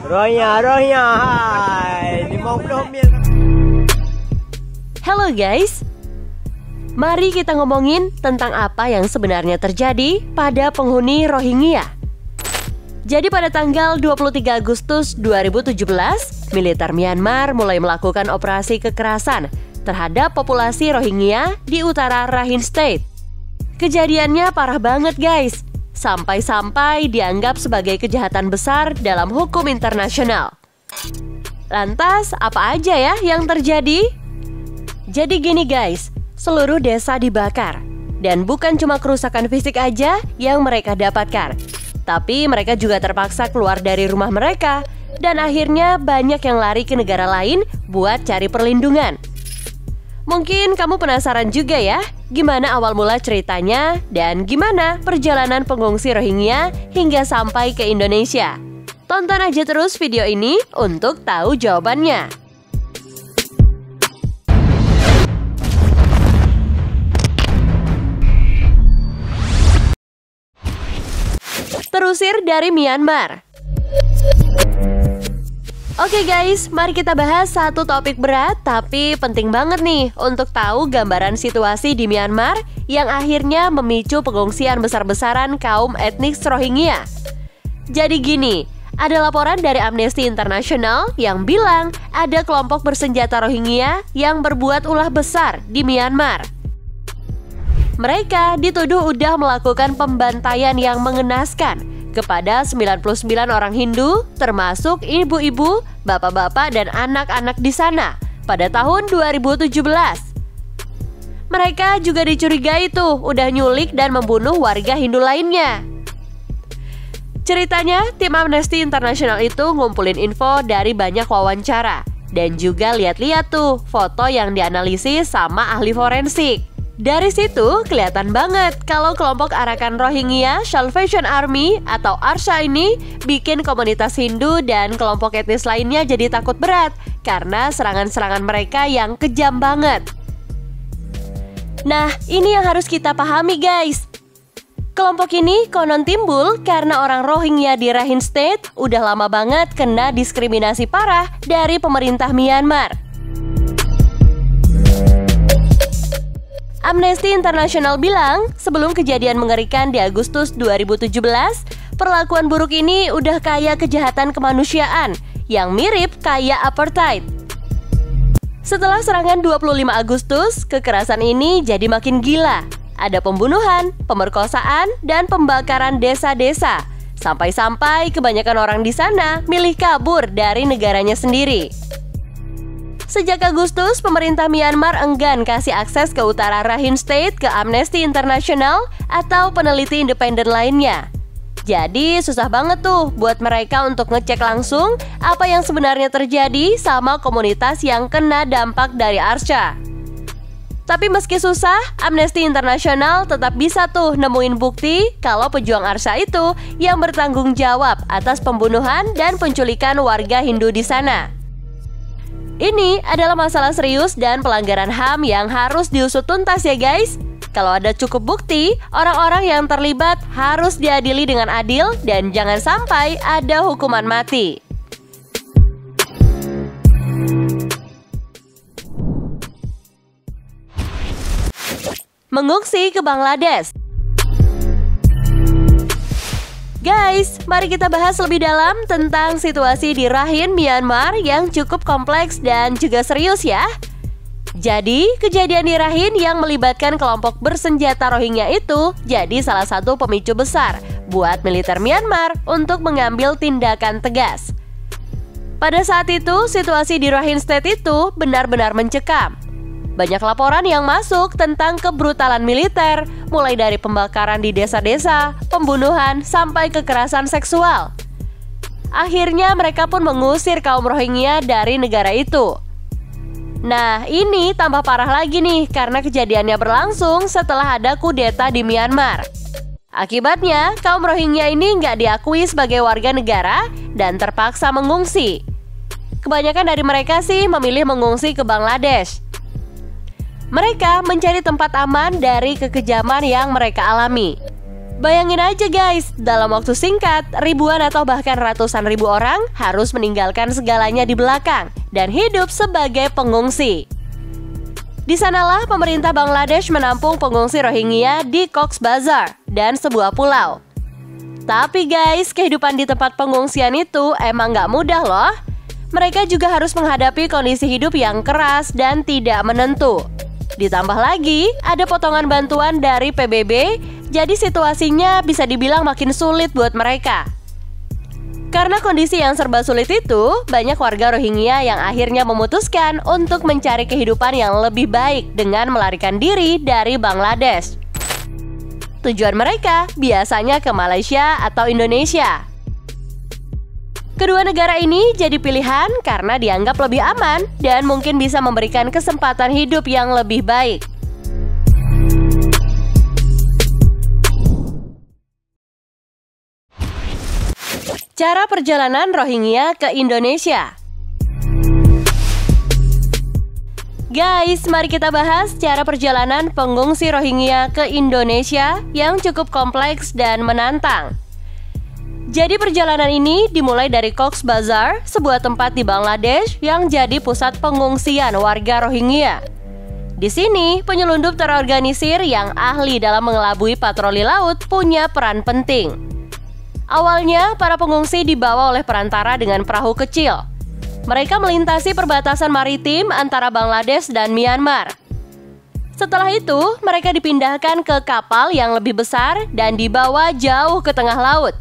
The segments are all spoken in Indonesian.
Rohingya, hai. 50 mil. Halo guys, mari kita ngomongin tentang apa yang sebenarnya terjadi pada penghuni Rohingya. Jadi pada tanggal 23 Agustus 2017, militer Myanmar mulai melakukan operasi kekerasan terhadap populasi Rohingya di utara Rakhine State. Kejadiannya parah banget guys, sampai-sampai dianggap sebagai kejahatan besar dalam hukum internasional. Lantas, apa aja ya yang terjadi? Jadi gini guys, seluruh desa dibakar. Dan bukan cuma kerusakan fisik aja yang mereka dapatkan, tapi mereka juga terpaksa keluar dari rumah mereka. Dan akhirnya banyak yang lari ke negara lain buat cari perlindungan. Mungkin kamu penasaran juga ya, gimana awal mula ceritanya dan gimana perjalanan pengungsi Rohingya hingga sampai ke Indonesia. Tonton aja terus video ini untuk tahu jawabannya. Terusir dari Myanmar. Oke guys, mari kita bahas satu topik berat tapi penting banget nih untuk tahu gambaran situasi di Myanmar yang akhirnya memicu pengungsian besar-besaran kaum etnis Rohingya. Jadi gini, ada laporan dari Amnesty International yang bilang ada kelompok bersenjata Rohingya yang berbuat ulah besar di Myanmar. Mereka dituduh udah melakukan pembantaian yang mengenaskan kepada 99 orang Hindu, termasuk ibu-ibu, bapak-bapak, dan anak-anak di sana pada tahun 2017. Mereka juga dicurigai tuh udah nyulik dan membunuh warga Hindu lainnya. Ceritanya, tim Amnesty International itu ngumpulin info dari banyak wawancara dan juga lihat-lihat tuh foto yang dianalisis sama ahli forensik. Dari situ kelihatan banget kalau kelompok Arakan Rohingya Salvation Army atau ARSA ini bikin komunitas Hindu dan kelompok etnis lainnya jadi takut berat karena serangan-serangan mereka yang kejam banget. Nah, ini yang harus kita pahami guys. Kelompok ini konon timbul karena orang Rohingya di Rakhine State udah lama banget kena diskriminasi parah dari pemerintah Myanmar. Amnesty International bilang, sebelum kejadian mengerikan di Agustus 2017, perlakuan buruk ini udah kayak kejahatan kemanusiaan yang mirip kayak apartheid. Setelah serangan 25 Agustus, kekerasan ini jadi makin gila. Ada pembunuhan, pemerkosaan, dan pembakaran desa-desa. Sampai-sampai kebanyakan orang di sana milih kabur dari negaranya sendiri. Sejak Agustus, pemerintah Myanmar enggan kasih akses ke utara Rakhine State ke Amnesty International atau peneliti independen lainnya. Jadi susah banget tuh buat mereka untuk ngecek langsung apa yang sebenarnya terjadi sama komunitas yang kena dampak dari ARSA. Tapi meski susah, Amnesty International tetap bisa tuh nemuin bukti kalau pejuang ARSA itu yang bertanggung jawab atas pembunuhan dan penculikan warga Hindu di sana. Ini adalah masalah serius dan pelanggaran HAM yang harus diusut tuntas ya guys. Kalau ada cukup bukti, orang-orang yang terlibat harus diadili dengan adil dan jangan sampai ada hukuman mati. Mengungsi ke Bangladesh. Guys, mari kita bahas lebih dalam tentang situasi di Rakhine, Myanmar yang cukup kompleks dan juga serius ya. Jadi, kejadian di Rakhine yang melibatkan kelompok bersenjata Rohingya itu jadi salah satu pemicu besar buat militer Myanmar untuk mengambil tindakan tegas. Pada saat itu, situasi di Rakhine State itu benar-benar mencekam. Banyak laporan yang masuk tentang kebrutalan militer, mulai dari pembakaran di desa-desa, pembunuhan, sampai kekerasan seksual. Akhirnya mereka pun mengusir kaum Rohingya dari negara itu. Nah, ini tambah parah lagi nih karena kejadiannya berlangsung setelah ada kudeta di Myanmar. Akibatnya, kaum Rohingya ini nggak diakui sebagai warga negara dan terpaksa mengungsi. Kebanyakan dari mereka sih memilih mengungsi ke Bangladesh. Mereka mencari tempat aman dari kekejaman yang mereka alami. Bayangin aja guys, dalam waktu singkat, ribuan atau bahkan ratusan ribu orang harus meninggalkan segalanya di belakang dan hidup sebagai pengungsi. Di sanalah pemerintah Bangladesh menampung pengungsi Rohingya di Cox's Bazar dan sebuah pulau. Tapi guys, kehidupan di tempat pengungsian itu emang gak mudah loh. Mereka juga harus menghadapi kondisi hidup yang keras dan tidak menentu. Ditambah lagi, ada potongan bantuan dari PBB, jadi situasinya bisa dibilang makin sulit buat mereka. Karena kondisi yang serba sulit itu, banyak warga Rohingya yang akhirnya memutuskan untuk mencari kehidupan yang lebih baik dengan melarikan diri dari Bangladesh. Tujuan mereka biasanya ke Malaysia atau Indonesia. Kedua negara ini jadi pilihan karena dianggap lebih aman dan mungkin bisa memberikan kesempatan hidup yang lebih baik. Cara perjalanan Rohingya ke Indonesia. Guys, mari kita bahas cara perjalanan pengungsi Rohingya ke Indonesia yang cukup kompleks dan menantang. Jadi perjalanan ini dimulai dari Cox's Bazar, sebuah tempat di Bangladesh yang jadi pusat pengungsian warga Rohingya. Di sini, penyelundup terorganisir yang ahli dalam mengelabui patroli laut punya peran penting. Awalnya, para pengungsi dibawa oleh perantara dengan perahu kecil. Mereka melintasi perbatasan maritim antara Bangladesh dan Myanmar. Setelah itu, mereka dipindahkan ke kapal yang lebih besar dan dibawa jauh ke tengah laut.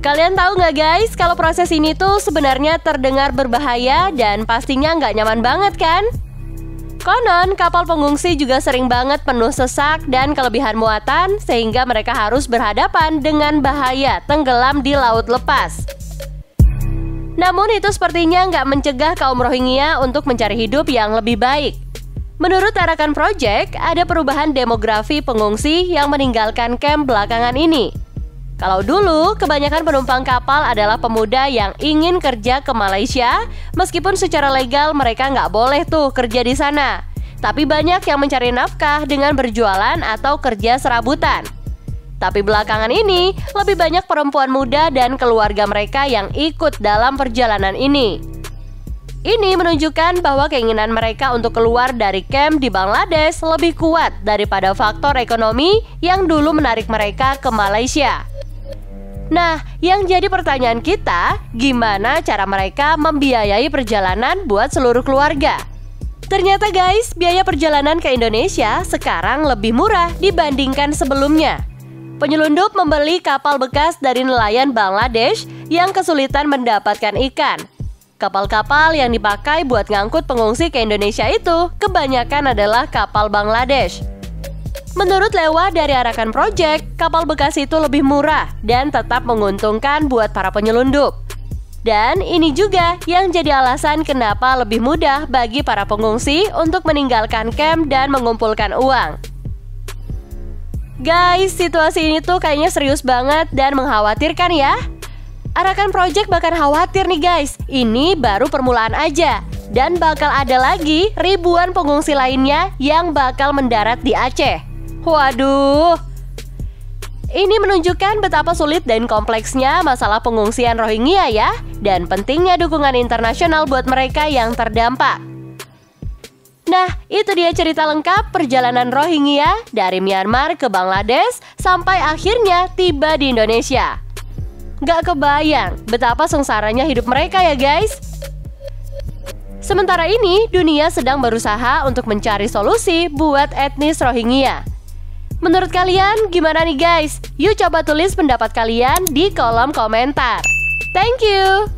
Kalian tahu nggak guys, kalau proses ini tuh sebenarnya terdengar berbahaya dan pastinya nggak nyaman banget kan? Konon, kapal pengungsi juga sering banget penuh sesak dan kelebihan muatan sehingga mereka harus berhadapan dengan bahaya tenggelam di laut lepas. Namun itu sepertinya nggak mencegah kaum Rohingya untuk mencari hidup yang lebih baik. Menurut Arakan Project, ada perubahan demografi pengungsi yang meninggalkan kamp belakangan ini. Kalau dulu, kebanyakan penumpang kapal adalah pemuda yang ingin kerja ke Malaysia, meskipun secara legal mereka nggak boleh tuh kerja di sana. Tapi banyak yang mencari nafkah dengan berjualan atau kerja serabutan. Tapi belakangan ini, lebih banyak perempuan muda dan keluarga mereka yang ikut dalam perjalanan ini. Ini menunjukkan bahwa keinginan mereka untuk keluar dari kamp di Bangladesh lebih kuat daripada faktor ekonomi yang dulu menarik mereka ke Malaysia. Nah, yang jadi pertanyaan kita, gimana cara mereka membiayai perjalanan buat seluruh keluarga? Ternyata guys, biaya perjalanan ke Indonesia sekarang lebih murah dibandingkan sebelumnya. Penyelundup membeli kapal bekas dari nelayan Bangladesh yang kesulitan mendapatkan ikan. Kapal-kapal yang dipakai buat ngangkut pengungsi ke Indonesia itu kebanyakan adalah kapal Bangladesh. Menurut Lewa dari Arakan Project, kapal bekas itu lebih murah dan tetap menguntungkan buat para penyelundup. Dan ini juga yang jadi alasan kenapa lebih mudah bagi para pengungsi untuk meninggalkan kamp dan mengumpulkan uang. Guys, situasi ini tuh kayaknya serius banget dan mengkhawatirkan ya. Arakan Project bahkan khawatir nih guys, ini baru permulaan aja. Dan bakal ada lagi ribuan pengungsi lainnya yang bakal mendarat di Aceh. Waduh, ini menunjukkan betapa sulit dan kompleksnya masalah pengungsian Rohingya ya, dan pentingnya dukungan internasional buat mereka yang terdampak. Nah, itu dia cerita lengkap perjalanan Rohingya dari Myanmar ke Bangladesh sampai akhirnya tiba di Indonesia. Gak kebayang betapa sengsaranya hidup mereka ya guys. Sementara ini, dunia sedang berusaha untuk mencari solusi buat etnis Rohingya. Menurut kalian gimana nih guys? Yuk coba tulis pendapat kalian di kolom komentar. Thank you!